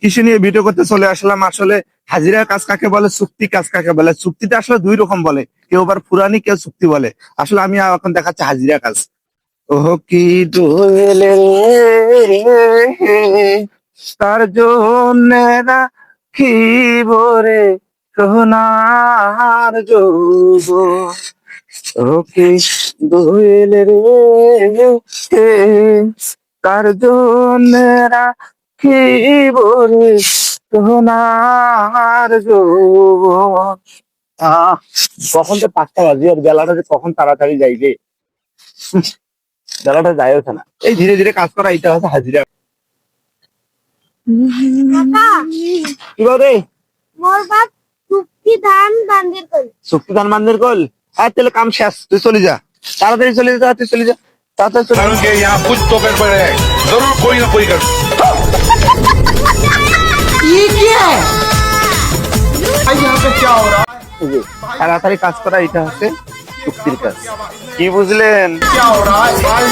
কৃষি নিয়ে ভিডিও করতে চলে আসলাম। আসলে হাজিরা কাজ কাকে বলে, চুক্তি কাজ কাকে বলে। চুক্তিটা আসলে দুই রকম বলে, কেউ আবার ফুরানি, কেউ চুক্তি বলে। আসলে আমি এখন দেখাচ্ছি হাজিরা কাজ। ও কি দোয়েলে রে, তার জন্য রাখিব রে সোনার যৌবন। ও কি দোয়েলে রে, তার জন্য রাখিব রে সোনার যৌবন। কখন তো 5টা বাজে, আর বেলাটা যে কখন তাড়াতাড়ি যাইবে, বেলাটা যায় ওঠে না। এই ধীরে ধীরে কাজ করা, এটা হচ্ছে হাজিরা। কাকা, কি বলে মোর বাপ চুক্তি ধান বান্ধির কই। শক্তিদান মানদের কল। আর তাহলে কাম শেষ, তুই চলে যা, তাড়াতাড়ি চলে যা, তাড়াতাড়ি চলে যা, তাড়াতাড়ি চলে कारण যা। के यहाँ कुछ तो गड़बड़ है, जरूर कोई ना कोई गड़बड़। ये क्या है भाई, यहाँ पे क्या हो रहा है? এই যে, তাড়াতাড়ি কাজ করা, এটা হচ্ছে চুক্তির কাজ। কি বুঝলেন? क्या हो रहा है भाई?